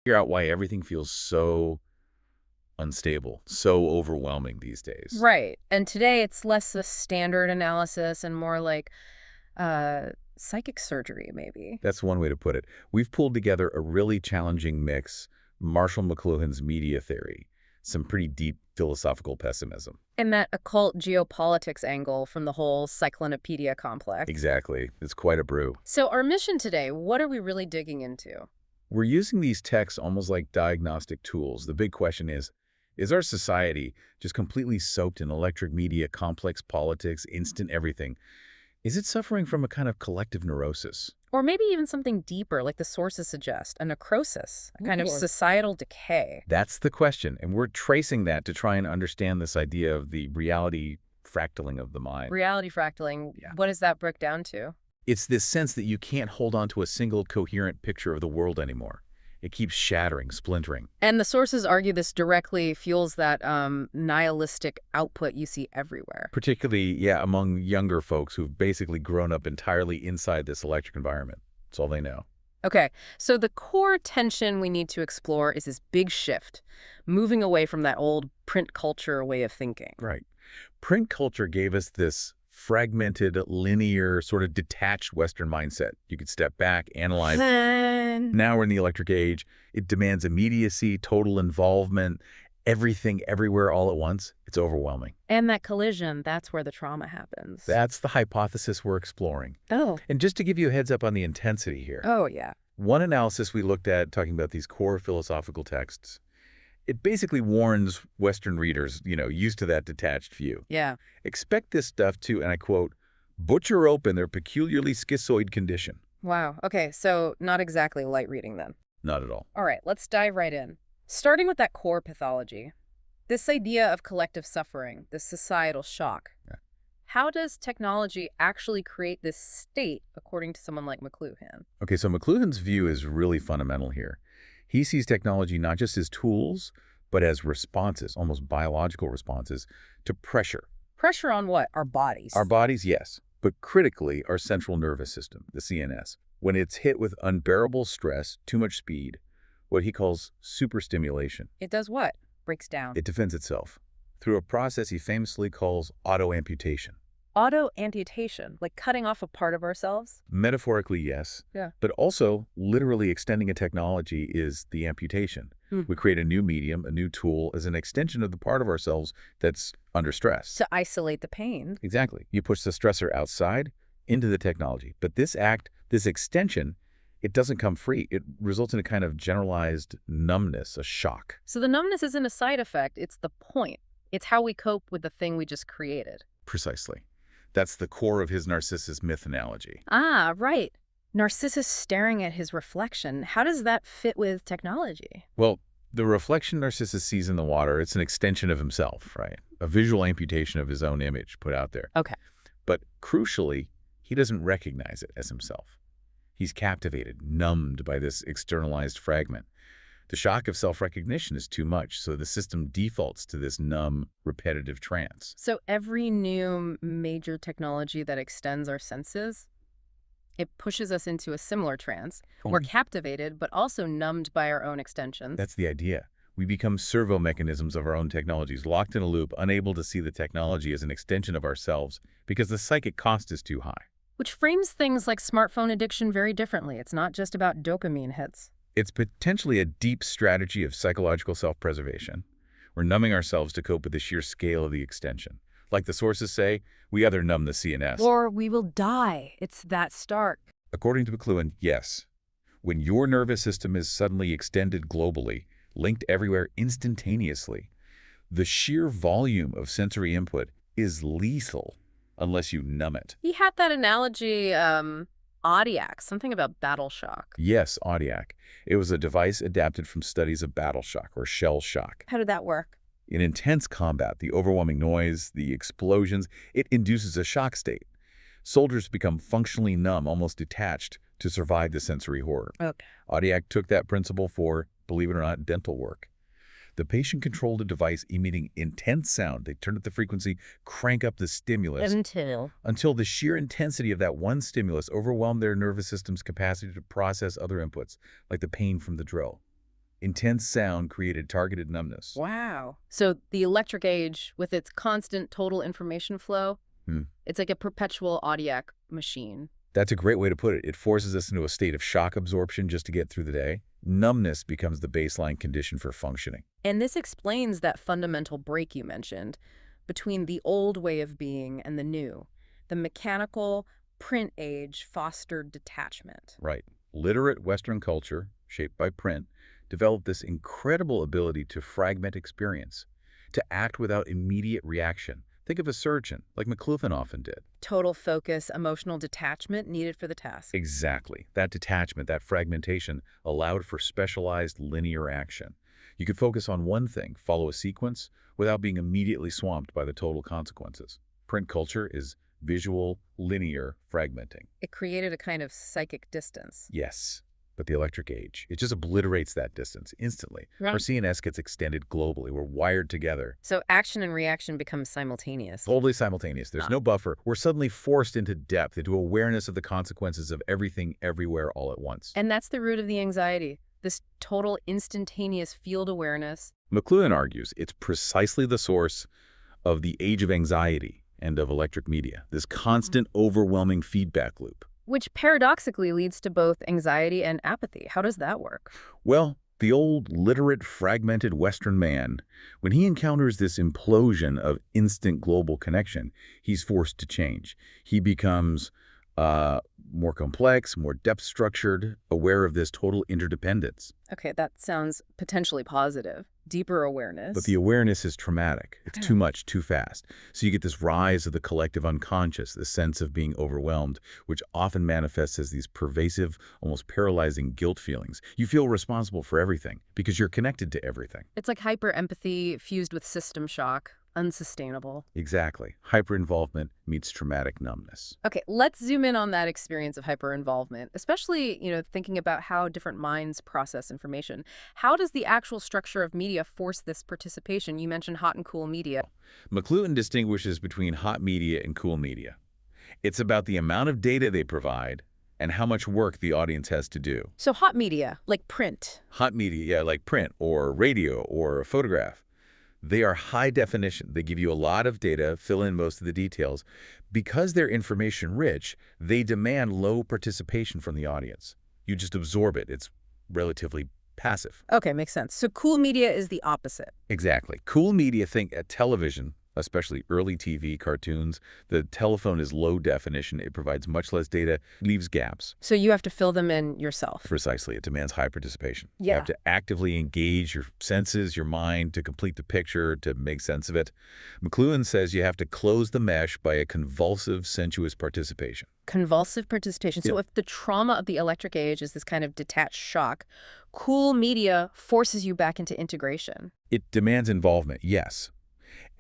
Figure out why everything feels so unstable, so overwhelming these days. Right. And today it's less a standard analysis and more like uh, psychic surgery, maybe. That's one way to put it. We've pulled together a really challenging mix, Marshall McLuhan's media theory, some pretty deep philosophical pessimism. And that occult geopolitics angle from the whole cyclonopedia complex. Exactly. It's quite a brew. So our mission today, what are we really digging into? We're using these texts almost like diagnostic tools. The big question is our society just completely soaked in electric media, complex politics, instant everything? Is it suffering from a kind of collective neurosis? Or maybe even something deeper, like the sources suggest, a necrosis, a kind of Or societal decay. That's the question, and we're tracing that to try and understand this idea of the reality fractaling of the mind. Reality fractaling, Yeah. what does that break down to? It's this sense that you can't hold on to a single coherent picture of the world anymore. It keeps shattering, splintering. And the sources argue this directly fuels that nihilistic output you see everywhere. Particularly, yeah, among younger folks who've basically grown up entirely inside this electric environment. That's all they know. Okay, so the core tension we need to explore is this big shift, moving away from that old print culture way of thinking. Right. Print culture gave us this fragmented, linear, sort of detached Western mindset. You could step back, analyze. Now we're in the electric age. It demands immediacy, total involvement, everything, everywhere, all at once. It's overwhelming. And that collision, that's where the trauma happens. That's the hypothesis we're exploring. Oh. And just to give you a heads up on the intensity here, Oh, yeah. one analysis we looked at talking about these core philosophical texts, it basically warns Western readers, used to that detached view. Yeah. Expect this stuff to, and I quote, butcher open their peculiarly schizoid condition. Wow. Okay, so not exactly light reading then. Not at all. All right, let's dive right in. Starting with that core pathology, this idea of collective suffering, this societal shock. Yeah. How does technology actually create this state, according to someone like McLuhan? Okay, so McLuhan's view is really fundamental here. He sees technology not just as tools, but as responses, almost biological responses, to pressure. Pressure on what? Our bodies. Our bodies, yes, but critically, our central nervous system, the CNS. When it's hit with unbearable stress, too much speed, what he calls superstimulation. It does what? Breaks down. It defends itself through a process he famously calls autoamputation. Auto-amputation, like cutting off a part of ourselves? Metaphorically, yes. Yeah. But also, literally extending a technology is the amputation. We create a new medium, a new tool, as an extension of the part of ourselves that's under stress. To isolate the pain. Exactly. You push the stressor outside into the technology. But this act, this extension, it doesn't come free. It results in a kind of generalized numbness, a shock. So the numbness isn't a side effect, it's the point. It's how we cope with the thing we just created. Precisely. That's the core of his Narcissus myth analogy. Ah, right. Narcissus staring at his reflection. How does that fit with technology? Well, the reflection Narcissus sees in the water, it's an extension of himself, right? A visual amputation of his own image put out there. Okay. But crucially, he doesn't recognize it as himself. He's captivated, numbed by this externalized fragment. The shock of self-recognition is too much, so the system defaults to this numb, repetitive trance. So every new major technology that extends our senses, it pushes us into a similar trance. We're captivated, but also numbed by our own extensions. That's the idea. We become servo mechanisms of our own technologies, locked in a loop, unable to see the technology as an extension of ourselves because the psychic cost is too high. Which frames things like smartphone addiction very differently. It's not just about dopamine hits. It's potentially a deep strategy of psychological self-preservation. We're numbing ourselves to cope with the sheer scale of the extension. Like the sources say, we either numb the CNS. Or we will die. It's that stark. According to McLuhan, yes. When your nervous system is suddenly extended globally, linked everywhere instantaneously, the sheer volume of sensory input is lethal unless you numb it. He had that analogy, Audiac, something about battle shock. Yes, Audiac. It was a device adapted from studies of battle shock or shell shock. How did that work? In intense combat, the overwhelming noise, the explosions, it induces a shock state. Soldiers become functionally numb, almost detached, to survive the sensory horror. Okay. Audiac took that principle for, believe it or not, dental work. The patient controlled a device emitting intense sound. They turn up the frequency, crank up the stimulus, until the sheer intensity of that one stimulus overwhelmed their nervous system's capacity to process other inputs, like the pain from the drill. Intense sound created targeted numbness. Wow. So the electric age, with its constant total information flow, it's like a perpetual Audiac machine. That's a great way to put it. It forces us into a state of shock absorption just to get through the day. Numbness becomes the baseline condition for functioning. And this explains that fundamental break you mentioned between the old way of being and the new. The mechanical print age fostered detachment. Right. Literate Western culture, shaped by print, developed this incredible ability to fragment experience, to act without immediate reaction. Think of a surgeon, like McLuhan often did. Total focus, emotional detachment needed for the task. Exactly. That detachment, that fragmentation, allowed for specialized linear action. You could focus on one thing, follow a sequence, without being immediately swamped by the total consequences. Print culture is visual, linear fragmenting. It created a kind of psychic distance. Yes, but the electric age, it just obliterates that distance instantly. Right. Our CNS gets extended globally. We're wired together. So action and reaction become simultaneous. Totally simultaneous. There's no buffer. We're suddenly forced into depth, into awareness of the consequences of everything, everywhere, all at once. And that's the root of the anxiety, this total instantaneous field awareness. McLuhan argues it's precisely the source of the age of anxiety and of electric media, this constant, overwhelming feedback loop. Which paradoxically leads to both anxiety and apathy. How does that work? Well, the old, literate, fragmented Western man, when he encounters this implosion of instant global connection, he's forced to change. He becomes more complex, more depth-structured, aware of this total interdependence. Okay, that sounds potentially positive. Deeper awareness. But the awareness is traumatic. It's too much, too fast. So you get this rise of the collective unconscious, the sense of being overwhelmed, which often manifests as these pervasive, almost paralyzing guilt feelings. You feel responsible for everything because you're connected to everything. It's like hyper-empathy fused with system shock. Unsustainable. Exactly. Hyper-involvement meets traumatic numbness. Okay, let's zoom in on that experience of hyper-involvement, especially, thinking about how different minds process information. How does the actual structure of media force this participation? You mentioned hot and cool media. McLuhan distinguishes between hot media and cool media. It's about the amount of data they provide and how much work the audience has to do. So hot media, like print. Hot media, yeah, like print or radio or a photograph. They are high definition. They give you a lot of data, fill in most of the details. Because they're information rich, they demand low participation from the audience. You just absorb it. It's relatively passive. Okay, makes sense. So cool media is the opposite. Exactly. Cool media, think at television, especially early TV, cartoons. The telephone is low definition. It provides much less data, leaves gaps. So you have to fill them in yourself. Precisely. It demands high participation. Yeah. You have to actively engage your senses, your mind, to complete the picture, to make sense of it. McLuhan says you have to close the mesh by a convulsive, sensuous participation. Convulsive participation. So if the trauma of the electric age is this kind of detached shock, cool media forces you back into integration. It demands involvement, yes.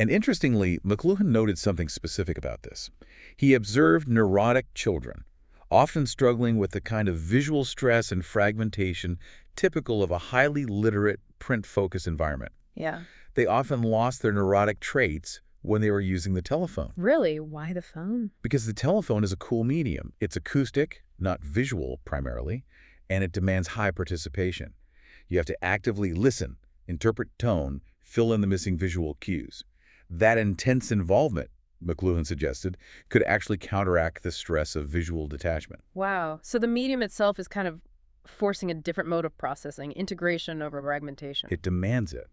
And interestingly, McLuhan noted something specific about this. He observed neurotic children, often struggling with the kind of visual stress and fragmentation typical of a highly literate, print-focused environment. Yeah. They often lost their neurotic traits when they were using the telephone. Really? Why the phone? Because the telephone is a cool medium. It's acoustic, not visual primarily, and it demands high participation. You have to actively listen, interpret tone, fill in the missing visual cues. That intense involvement, McLuhan suggested, could actually counteract the stress of visual detachment. Wow. So the medium itself is kind of forcing a different mode of processing, integration over fragmentation. It demands it,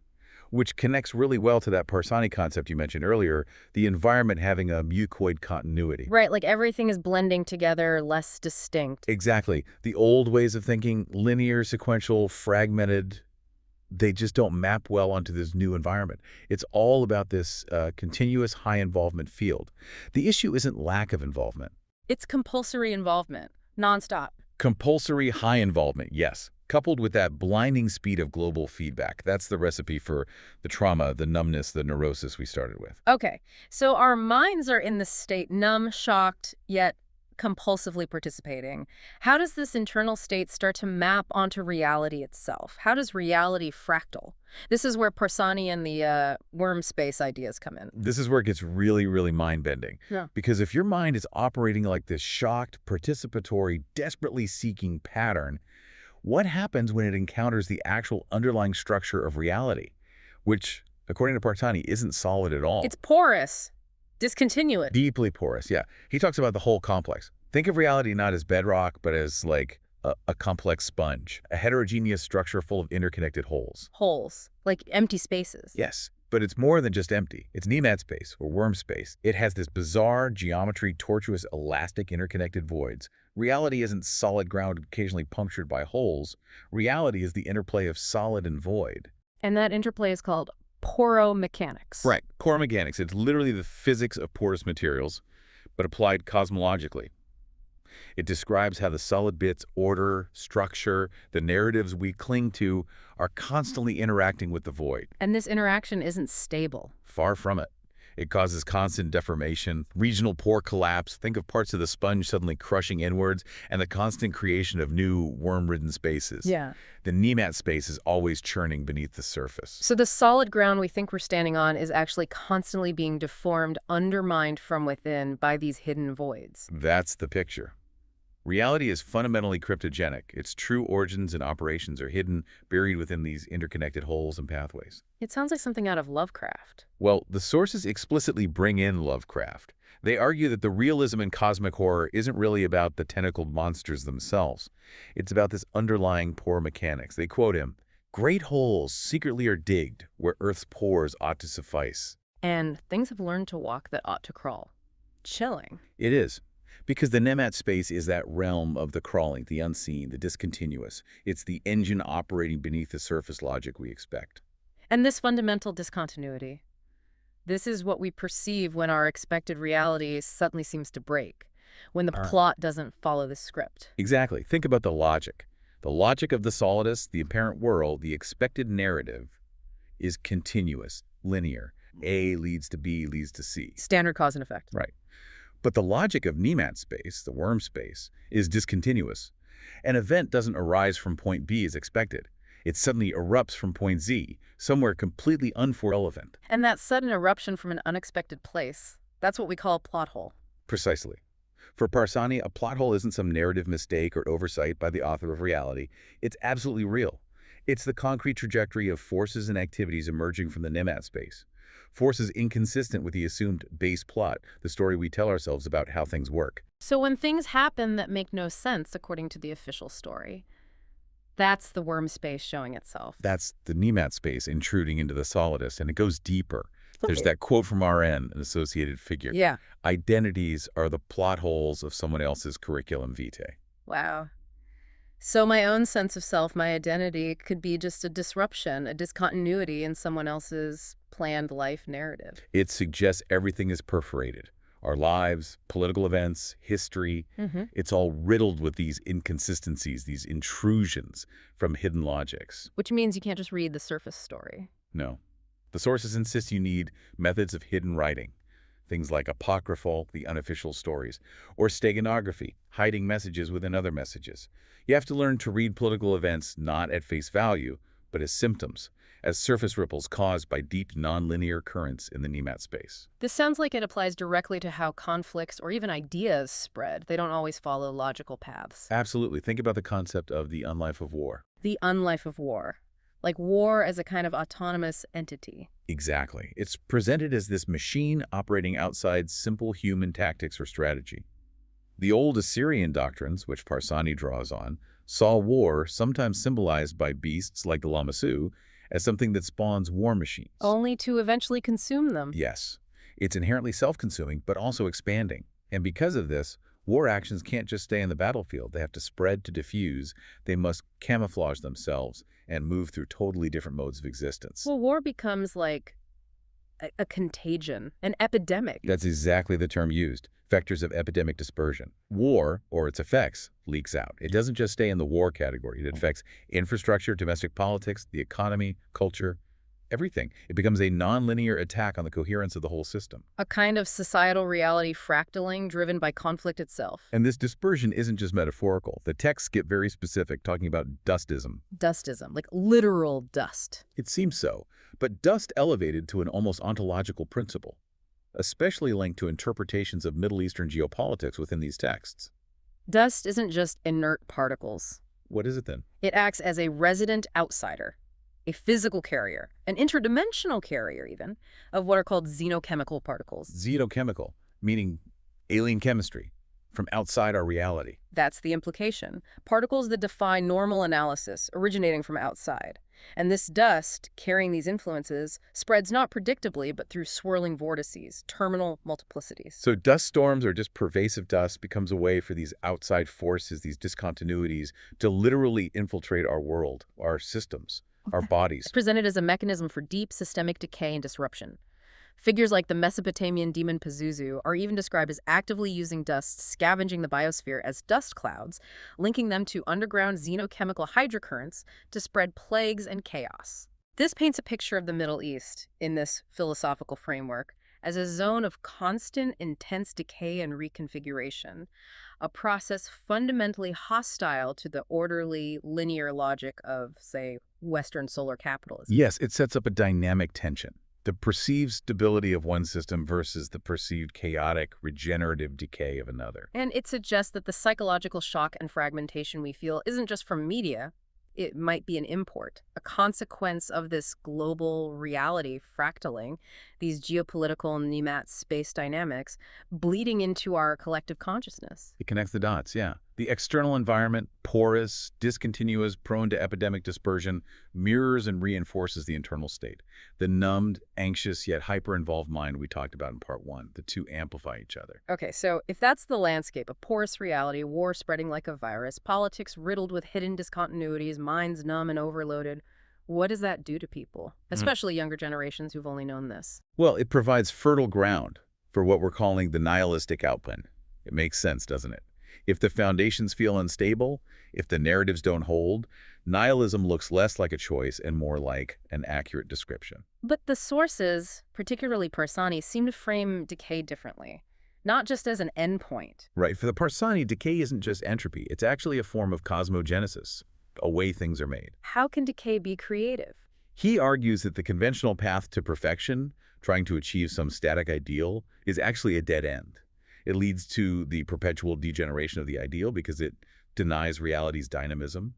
which connects really well to that Parsani concept you mentioned earlier, the environment having a mucoid continuity. Right, like everything is blending together, less distinct. Exactly. The old ways of thinking, linear, sequential, fragmented, they just don't map well onto this new environment. It's all about this continuous high involvement field. The issue isn't lack of involvement. It's compulsory involvement, nonstop. Compulsory high involvement, yes. Coupled with that blinding speed of global feedback. That's the recipe for the trauma, the numbness, the neurosis we started with. Okay, so our minds are in this state, numb, shocked, yet compulsively participating. How does this internal state start to map onto reality itself? How does reality fractal? This is where Parsani and the worm space ideas come in. This is where it gets really, really mind-bending. Yeah. Because if your mind is operating like this shocked, participatory, desperately seeking pattern, What happens when it encounters the actual underlying structure of reality, which, according to Partani, isn't solid at all? It's porous, discontinuous. Deeply porous, yeah. He talks about the whole complex. Think of reality not as bedrock, but as like a complex sponge, a heterogeneous structure full of interconnected holes. Holes, like empty spaces. Yes, but it's more than just empty. It's Nemad space, or worm space. It has this bizarre geometry, tortuous, elastic, interconnected voids. Reality isn't solid ground occasionally punctured by holes. Reality is the interplay of solid and void. And that interplay is called poromechanics. Right, core mechanics. It's literally the physics of porous materials, but applied cosmologically. It describes how the solid bits, order, structure, the narratives we cling to are constantly interacting with the void. And this interaction isn't stable. Far from it. It causes constant deformation, regional pore collapse. Think of parts of the sponge suddenly crushing inwards, and the constant creation of new worm-ridden spaces. Yeah. The Nemad space is always churning beneath the surface. So the solid ground we think we're standing on is actually constantly being deformed, undermined from within by these hidden voids. That's the picture. Reality is fundamentally cryptogenic. Its true origins and operations are hidden, buried within these interconnected holes and pathways. It sounds like something out of Lovecraft. Well, the sources explicitly bring in Lovecraft. They argue that the realism in cosmic horror isn't really about the tentacled monsters themselves. It's about this underlying pore mechanics. They quote him, "Great holes secretly are digged, where Earth's pores ought to suffice." And things have learned to walk that ought to crawl. Chilling. It is. Because the Nemad space is that realm of the crawling, the unseen, the discontinuous. It's the engine operating beneath the surface logic we expect. And this fundamental discontinuity, this is what we perceive when our expected reality suddenly seems to break, when the plot doesn't follow the script. Exactly. Think about the logic. The logic of the solidus, the apparent world, the expected narrative is continuous, linear. A leads to B leads to C. Standard cause and effect. Right. But the logic of Nemad space, the worm space, is discontinuous. An event doesn't arise from point B as expected. It suddenly erupts from point Z, somewhere completely irrelevant. And that sudden eruption from an unexpected place, that's what we call a plot hole. Precisely. For Parsani, a plot hole isn't some narrative mistake or oversight by the author of reality. It's absolutely real. It's the concrete trajectory of forces and activities emerging from the Nemad space. Forces inconsistent with the assumed base plot, the story we tell ourselves about how things work. So when things happen that make no sense according to the official story, that's the worm space showing itself. That's the Nemad space intruding into the solidus, and it goes deeper. There's that quote from RN, an associated figure. Yeah. Identities are the plot holes of someone else's curriculum vitae. Wow. So my own sense of self, my identity, could be just a disruption, a discontinuity in someone else's planned life narrative. It suggests everything is perforated. Our lives, political events, history, it's all riddled with these inconsistencies, these intrusions from hidden logics. Which means you can't just read the surface story. No. The sources insist you need methods of hidden writing, things like apocryphal, the unofficial stories, or steganography, hiding messages within other messages. You have to learn to read political events not at face value, but as symptoms, as surface ripples caused by deep nonlinear currents in the Nemad space. This sounds like it applies directly to how conflicts or even ideas spread. They don't always follow logical paths. Absolutely. Think about the concept of the unlife of war. The unlife of war. Like war as a kind of autonomous entity. Exactly. It's presented as this machine operating outside simple human tactics or strategy. The old Assyrian doctrines, which Parsani draws on, saw war, sometimes symbolized by beasts like the lamassu, as something that spawns war machines. Only to eventually consume them. Yes. It's inherently self-consuming, but also expanding. And because of this, war actions can't just stay in the battlefield. They have to spread to diffuse. They must camouflage themselves and move through totally different modes of existence. Well, war becomes like a contagion, an epidemic. That's exactly the term used. Vectors of epidemic dispersion. War, or its effects, leaks out. It doesn't just stay in the war category. It affects infrastructure, domestic politics, the economy, culture, everything. It becomes a nonlinear attack on the coherence of the whole system. A kind of societal reality fractaling driven by conflict itself. And this dispersion isn't just metaphorical. The texts get very specific, talking about dustism. Dustism, like literal dust. It seems so, but dust elevated to an almost ontological principle, especially linked to interpretations of Middle Eastern geopolitics within these texts. Dust isn't just inert particles. What is it then? It acts as a resident outsider, a physical carrier, an interdimensional carrier even, of what are called xenochemical particles. Xenochemical, meaning alien chemistry, from outside our reality. That's the implication. Particles that defy normal analysis, originating from outside. And this dust, carrying these influences, spreads not predictably, but through swirling vortices, terminal multiplicities. So dust storms or just pervasive dust becomes a way for these outside forces, these discontinuities, to literally infiltrate our world, our systems, our bodies. It's presented as a mechanism for deep systemic decay and disruption. Figures like the Mesopotamian demon Pazuzu are even described as actively using dust, scavenging the biosphere as dust clouds, linking them to underground xenochemical hydrocurrents to spread plagues and chaos. This paints a picture of the Middle East, in this philosophical framework, as a zone of constant, intense decay and reconfiguration, a process fundamentally hostile to the orderly, linear logic of, say, Western solar capitalism. Yes, it sets up a dynamic tension. The perceived stability of one system versus the perceived chaotic, regenerative decay of another. And it suggests that the psychological shock and fragmentation we feel isn't just from media. It might be an import, a consequence of this global reality fractaling, these geopolitical and nemat space dynamics bleeding into our collective consciousness. It connects the dots, yeah. The external environment, porous, discontinuous, prone to epidemic dispersion, mirrors and reinforces the internal state. The numbed, anxious, yet hyper-involved mind we talked about in part 1. The two amplify each other. Okay, so if that's the landscape, a porous reality, war spreading like a virus, politics riddled with hidden discontinuities, minds numb and overloaded, what does that do to people, especially younger generations who've only known this? Well, it provides fertile ground for what we're calling the nihilistic output. It makes sense, doesn't it? If the foundations feel unstable, if the narratives don't hold, nihilism looks less like a choice and more like an accurate description. But the sources, particularly Parsani, seem to frame decay differently, not just as an endpoint. Right. For the Parsani, decay isn't just entropy. It's actually a form of cosmogenesis, a way things are made. How can decay be creative? He argues that the conventional path to perfection, trying to achieve some static ideal, is actually a dead end. It leads to the perpetual degeneration of the ideal because it denies reality's dynamism.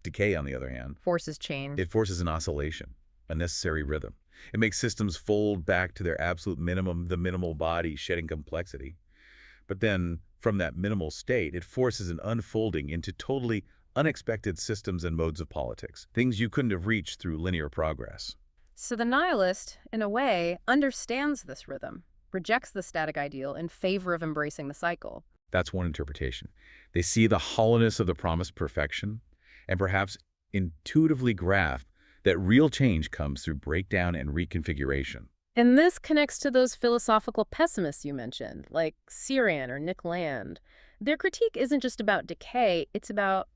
Decay, on the other hand, Forces change. it forces an oscillation, a necessary rhythm. It makes systems fold back to their absolute minimum, the minimal body shedding complexity. But then, from that minimal state, it forces an unfolding into totally unexpected systems and modes of politics, things you couldn't have reached through linear progress. So the nihilist, in a way, understands this rhythm, rejects the static ideal in favor of embracing the cycle. That's one interpretation. They see the hollowness of the promised perfection and perhaps intuitively grasp that real change comes through breakdown and reconfiguration. And this connects to those philosophical pessimists you mentioned, like Ciaran or Nick Land. Their critique isn't just about decay, it's about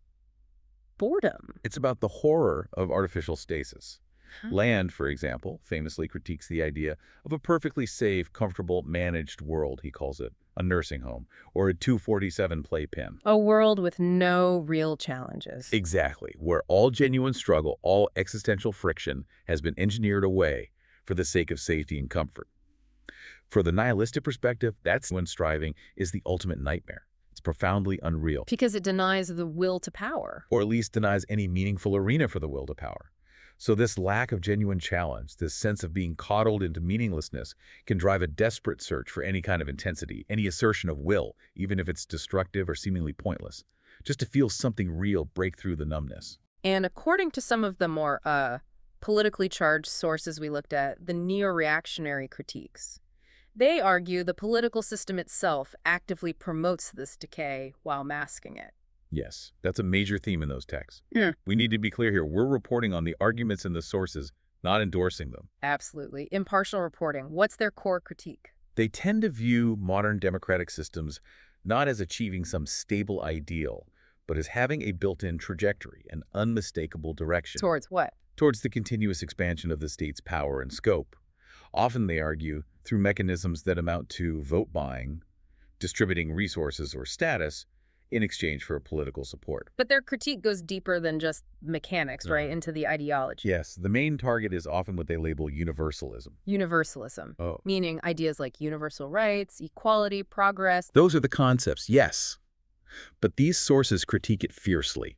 boredom. It's about the horror of artificial stasis. Huh? Land, for example, famously critiques the idea of a perfectly safe, comfortable, managed world, he calls it, a nursing home, or a 247 playpen. A world with no real challenges. Exactly, where all genuine struggle, all existential friction has been engineered away for the sake of safety and comfort. For the nihilistic perspective, that's when striving is the ultimate nightmare. It's profoundly unreal, Because it denies the will to power. or at least denies any meaningful arena for the will to power. So this lack of genuine challenge, this sense of being coddled into meaninglessness, can drive a desperate search for any kind of intensity, any assertion of will, even if it's destructive or seemingly pointless, just to feel something real break through the numbness. And according to some of the more politically charged sources we looked at, the neo-reactionary critiques, they argue the political system itself actively promotes this decay while masking it. Yes, that's a major theme in those texts. Yeah. We need to be clear here. We're reporting on the arguments in the sources, not endorsing them. Absolutely. Impartial reporting. What's their core critique? They tend to view modern democratic systems not as achieving some stable ideal, but as having a built-in trajectory, an unmistakable direction Towards what? towards the continuous expansion of the state's power and scope. Often, they argue, through mechanisms that amount to vote buying, distributing resources or status in exchange for political support. But their critique goes deeper than just mechanics, right, into the ideology. Yes, the main target is often what they label universalism. Universalism, Oh. meaning ideas like universal rights, equality, progress. Those are the concepts, yes. But these sources critique it fiercely.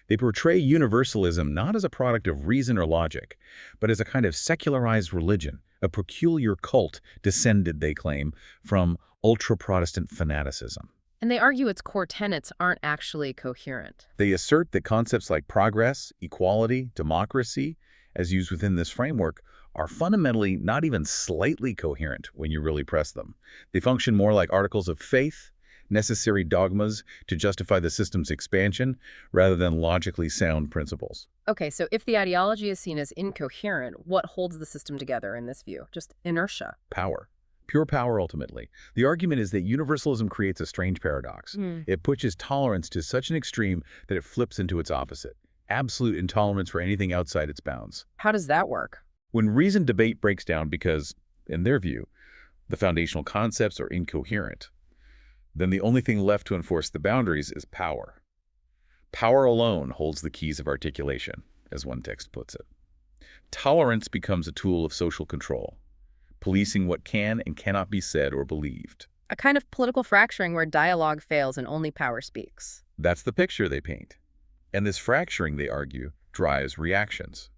They portray universalism not as a product of reason or logic, but as a kind of secularized religion, a peculiar cult descended, they claim, from ultra-Protestant fanaticism. And they argue its core tenets aren't actually coherent. They assert that concepts like progress, equality, democracy, as used within this framework, are fundamentally not even slightly coherent when you really press them. They function more like articles of faith, necessary dogmas to justify the system's expansion, rather than logically sound principles. Okay, so if the ideology is seen as incoherent, what holds the system together in this view? Just inertia. Power. Pure power, ultimately. The argument is that universalism creates a strange paradox. It pushes tolerance to such an extreme that it flips into its opposite. Absolute intolerance for anything outside its bounds. How does that work? When reasoned debate breaks down because, in their view, the foundational concepts are incoherent, then the only thing left to enforce the boundaries is power. Power alone holds the keys of articulation, as one text puts it. Tolerance becomes a tool of social control, policing what can and cannot be said or believed. A kind of political fracturing where dialogue fails and only power speaks. That's the picture they paint. And this fracturing, they argue, drives reactions,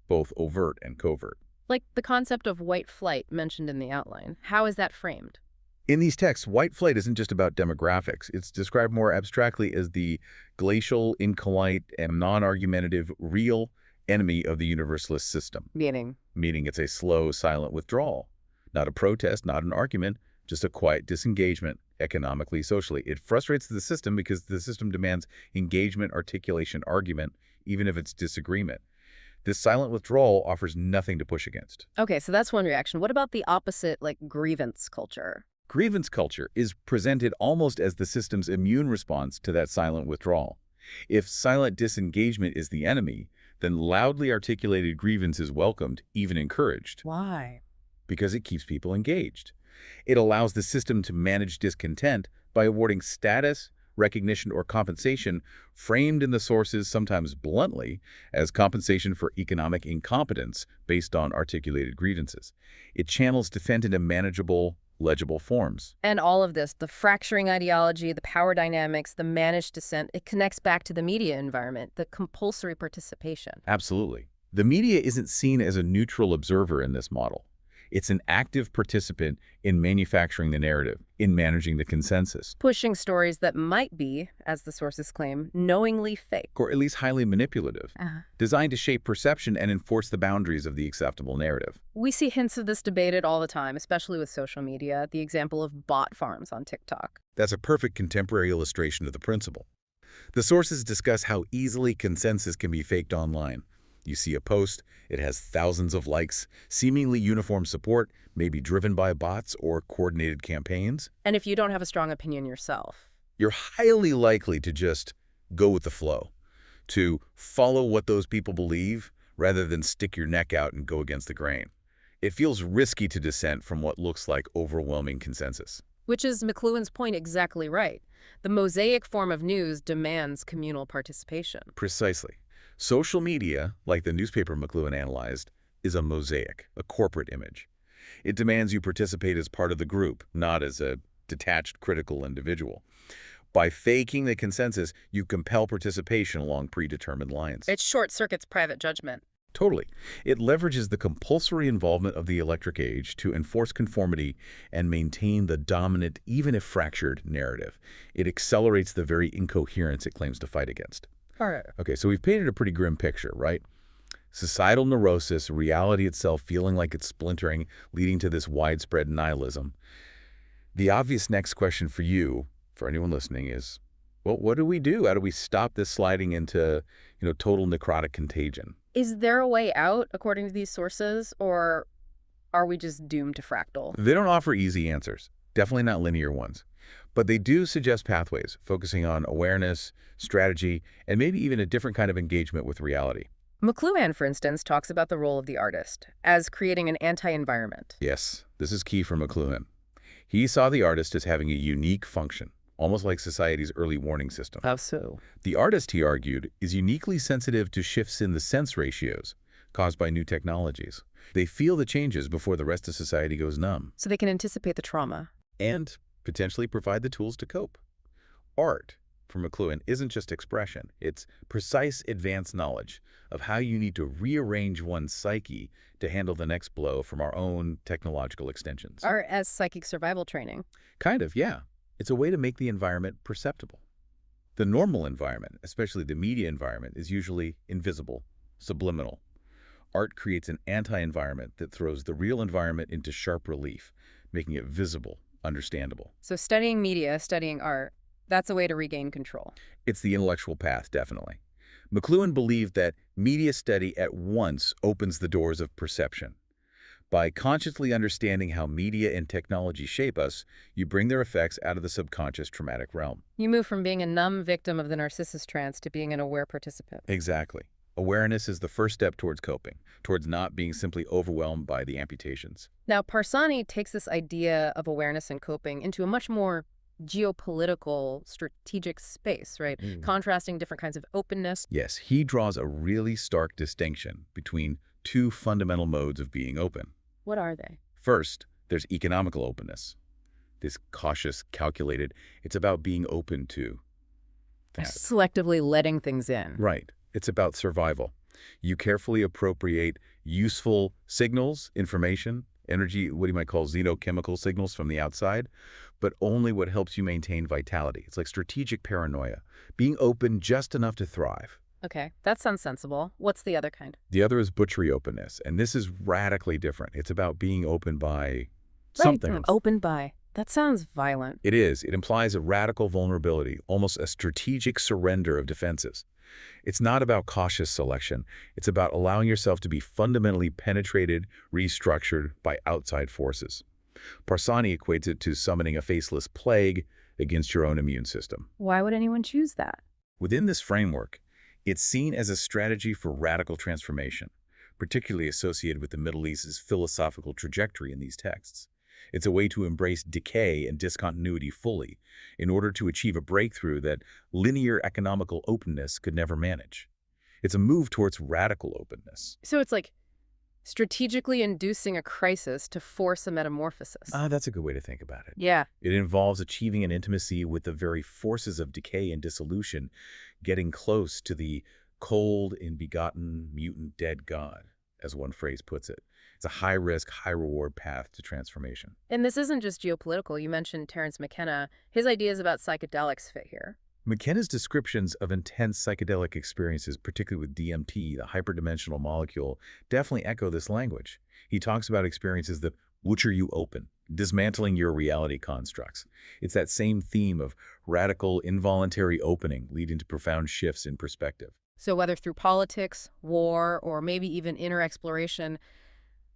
both overt and covert. Like the concept of white flight mentioned in the outline. How is that framed? In these texts, white flight isn't just about demographics. It's described more abstractly as the glacial, incolite, and non-argumentative real enemy of the universalist system. Meaning It's a slow, silent withdrawal. Not a protest, not an argument, just a quiet disengagement, economically, socially. It frustrates the system because the system demands engagement, articulation, argument, even if it's disagreement. This silent withdrawal offers nothing to push against. Okay, so that's one reaction. What about the opposite, like grievance culture? Grievance culture is presented almost as the system's immune response to that silent withdrawal. If silent disengagement is the enemy, then loudly articulated grievance is welcomed, even encouraged. Why? Because it keeps people engaged. It allows the system to manage discontent by awarding status, recognition, or compensation framed in the sources sometimes bluntly as compensation for economic incompetence based on articulated grievances. It channels dissent into manageable, legible forms. And all of this, the fracturing ideology, the power dynamics, the managed dissent, it connects back to the media environment, the compulsory participation. Absolutely. The media isn't seen as a neutral observer in this model. It's an active participant in manufacturing the narrative, in managing the consensus. Pushing stories that might be, as the sources claim, knowingly fake. Or at least highly manipulative, designed to shape perception and enforce the boundaries of the acceptable narrative. We see hints of this debated all the time, especially with social media, the example of bot farms on TikTok. That's a perfect contemporary illustration of the principle. The sources discuss how easily consensus can be faked online. You see a post, it has thousands of likes, seemingly uniform support, maybe driven by bots or coordinated campaigns. And if you don't have a strong opinion yourself, you're highly likely to just go with the flow, to follow what those people believe rather than stick your neck out and go against the grain. It feels risky to dissent from what looks like overwhelming consensus. Which is McLuhan's point exactly right. The mosaic form of news demands communal participation. Precisely. Social media, like the newspaper McLuhan analyzed, is a mosaic, a corporate image. It demands you participate as part of the group, not as a detached, critical individual. By faking the consensus, you compel participation along predetermined lines. It short-circuits private judgment. Totally. It leverages the compulsory involvement of the electric age to enforce conformity and maintain the dominant, even if fractured, narrative. It accelerates the very incoherence it claims to fight against. All right. Okay, so we've painted a pretty grim picture, right? Societal neurosis, reality itself feeling like it's splintering, leading to this widespread nihilism. The obvious next question for you, for anyone listening, is, well, what do we do? How do we stop this sliding into, total necrotic contagion? Is there a way out, according to these sources, or are we just doomed to fractal? They don't offer easy answers, definitely not linear ones. But they do suggest pathways, focusing on awareness, strategy, and maybe even a different kind of engagement with reality. McLuhan, for instance, talks about the role of the artist as creating an anti-environment. Yes, this is key for McLuhan. He saw the artist as having a unique function, almost like society's early warning system. How so? The artist, he argued, is uniquely sensitive to shifts in the sense ratios caused by new technologies. They feel the changes before the rest of society goes numb. So they can anticipate the trauma. And potentially provide the tools to cope. Art for McLuhan, isn't just expression. It's precise advanced knowledge of how you need to rearrange one's psyche to handle the next blow from our own technological extensions. Or as psychic survival training. Kind of, yeah. It's a way to make the environment perceptible. The normal environment, especially the media environment, is usually invisible, subliminal. Art creates an anti-environment that throws the real environment into sharp relief, making it visible, understandable. So studying media, studying art, that's a way to regain control. It's the intellectual path, definitely. McLuhan believed that media study at once opens the doors of perception. By consciously understanding how media and technology shape us, you bring their effects out of the subconscious traumatic realm. You move from being a numb victim of the narcissist trance to being an aware participant. Exactly. Awareness is the first step towards coping, towards not being simply overwhelmed by the amputations. Now, Parsani takes this idea of awareness and coping into a much more geopolitical, strategic space, right? Contrasting different kinds of openness. Yes, he draws a really stark distinction between two fundamental modes of being open. What are they? First, there's economical openness. This cautious, calculated, it's about being open to that. Selectively letting things in. Right. It's about survival. You carefully appropriate useful signals, information, energy, what you might call xenochemical signals from the outside, but only what helps you maintain vitality. It's like strategic paranoia, being open just enough to thrive. Okay, that sounds sensible. What's the other kind? The other is butchery openness, and this is radically different. It's about being open by something. Right. Open by. That sounds violent. It is. It implies a radical vulnerability, almost a strategic surrender of defenses. It's not about cautious selection. It's about allowing yourself to be fundamentally penetrated, restructured by outside forces. Parsani equates it to summoning a faceless plague against your own immune system. Why would anyone choose that? Within this framework, it's seen as a strategy for radical transformation, particularly associated with the Middle East's philosophical trajectory in these texts. It's a way to embrace decay and discontinuity fully in order to achieve a breakthrough that linear economical openness could never manage. It's a move towards radical openness. So it's like strategically inducing a crisis to force a metamorphosis. That's a good way to think about it. Yeah. It involves achieving an intimacy with the very forces of decay and dissolution, getting close to the cold and begotten mutant dead God, as one phrase puts it. It's a high-risk, high-reward path to transformation. And this isn't just geopolitical. You mentioned Terence McKenna. His ideas about psychedelics fit here. McKenna's descriptions of intense psychedelic experiences, particularly with DMT, the hyperdimensional molecule, definitely echo this language. He talks about experiences that butcher you open, dismantling your reality constructs. It's that same theme of radical, involuntary opening leading to profound shifts in perspective. So whether through politics, war, or maybe even inner exploration,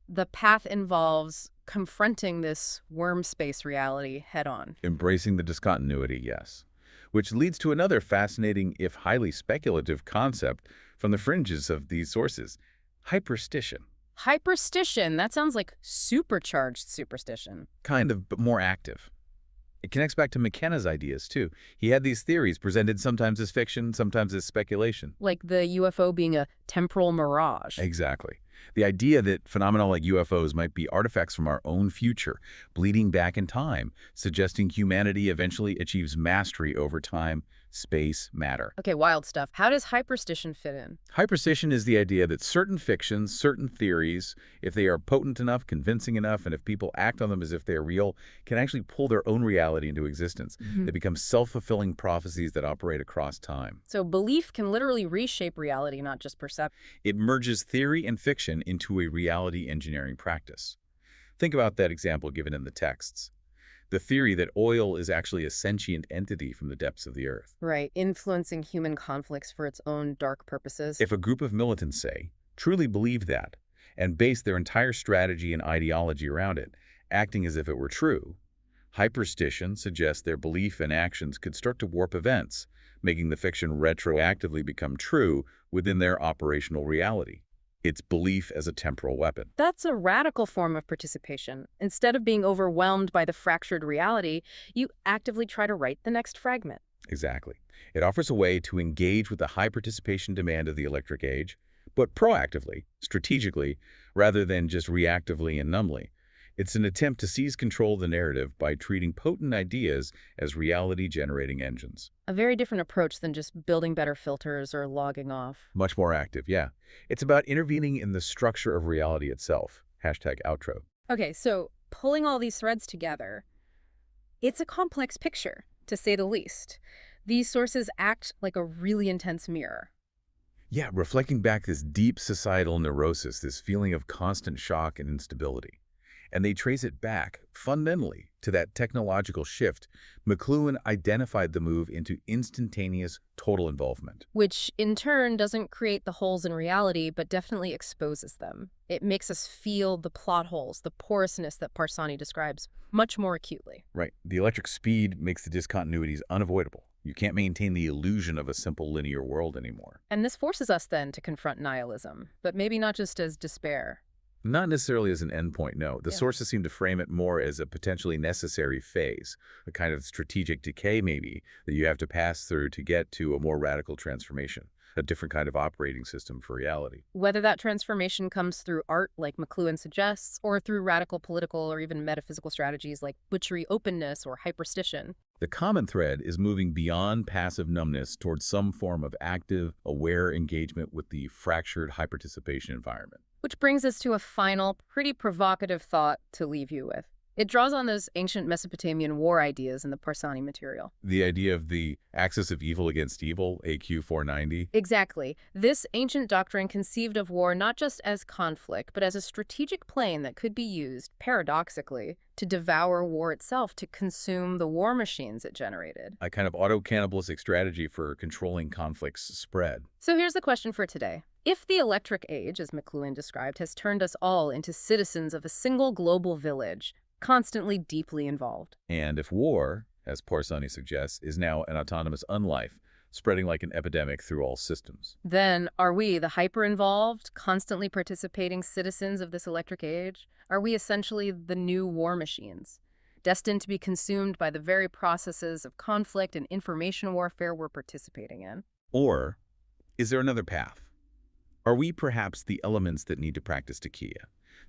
the path involves confronting this worm space reality head-on. Embracing the discontinuity, yes. Which leads to another fascinating, if highly speculative, concept from the fringes of these sources: hyperstition. Hyperstition, that sounds like supercharged superstition. Kind of, but more active. It connects back to McKenna's ideas, too. He had these theories presented sometimes as fiction, sometimes as speculation. Like the UFO being a temporal mirage. Exactly. The idea that phenomena like UFOs might be artifacts from our own future, bleeding back in time, suggesting humanity eventually achieves mastery over time, space, matter. Okay, wild stuff. How does hyperstition fit in? Hyperstition is the idea that certain fictions, certain theories, if they are potent enough, convincing enough, and if people act on them as if they are real, can actually pull their own reality into existence. They become self-fulfilling prophecies that operate across time. So belief can literally reshape reality, not just perception. It merges theory and fiction into a reality engineering practice. Think about that example given in the texts. The theory that oil is actually a sentient entity from the depths of the earth. Right, influencing human conflicts for its own dark purposes. If a group of militants, say, truly believed that, and based their entire strategy and ideology around it, acting as if it were true, hyperstition suggests their belief and actions could start to warp events, making the fiction retroactively become true within their operational reality. It's belief as a temporal weapon. That's a radical form of participation. Instead of being overwhelmed by the fractured reality, you actively try to write the next fragment. Exactly. It offers a way to engage with the high participation demand of the electric age, but proactively, strategically, rather than just reactively and numbly. It's an attempt to seize control of the narrative by treating potent ideas as reality-generating engines. A very different approach than just building better filters or logging off. Much more active, yeah. It's about intervening in the structure of reality itself. Hashtag outro. Okay, so pulling all these threads together, it's a complex picture, to say the least. These sources act like a really intense mirror. Yeah, reflecting back this deep societal neurosis, this feeling of constant shock and instability. And they trace it back, fundamentally, to that technological shift. McLuhan identified the move into instantaneous total involvement. Which, in turn, doesn't create the holes in reality, but definitely exposes them. It makes us feel the plot holes, the porousness that Parsani describes, much more acutely. Right. The electric speed makes the discontinuities unavoidable. You can't maintain the illusion of a simple linear world anymore. And this forces us, then, to confront nihilism, but maybe not just as despair. Not necessarily as an endpoint, no. The Yeah. sources seem to frame it more as a potentially necessary phase, a kind of strategic decay maybe, that you have to pass through to get to a more radical transformation, a different kind of operating system for reality. Whether that transformation comes through art, like McLuhan suggests, or through radical political or even metaphysical strategies like butchery openness or hyperstition. The common thread is moving beyond passive numbness towards some form of active, aware engagement with the fractured hyperparticipation environment. Which brings us to a final, pretty provocative thought to leave you with. It draws on those ancient Mesopotamian war ideas in the Parsani material. The idea of the axis of evil against evil, AQ 490. Exactly. This ancient doctrine conceived of war not just as conflict, but as a strategic plane that could be used, paradoxically, to devour war itself, to consume the war machines it generated. A kind of auto-cannibalistic strategy for controlling conflict's spread. So here's the question for today. If the electric age, as McLuhan described, has turned us all into citizens of a single global village, constantly deeply involved. And if war, as Parsani suggests, is now an autonomous unlife, spreading like an epidemic through all systems. Then, are we, the hyper-involved, constantly participating citizens of this electric age? Are we essentially the new war machines, destined to be consumed by the very processes of conflict and information warfare we're participating in? Or is there another path? Are we perhaps the elements that need to practice decay?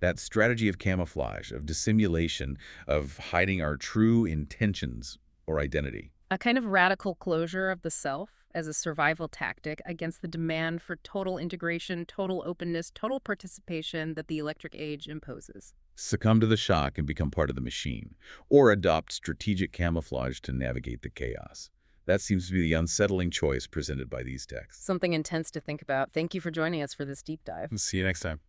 That strategy of camouflage, of dissimulation, of hiding our true intentions or identity. A kind of radical closure of the self as a survival tactic against the demand for total integration, total openness, total participation that the electric age imposes. Succumb to the shock and become part of the machine, or adopt strategic camouflage to navigate the chaos. That seems to be the unsettling choice presented by these texts. Something intense to think about. Thank you for joining us for this deep dive. See you next time.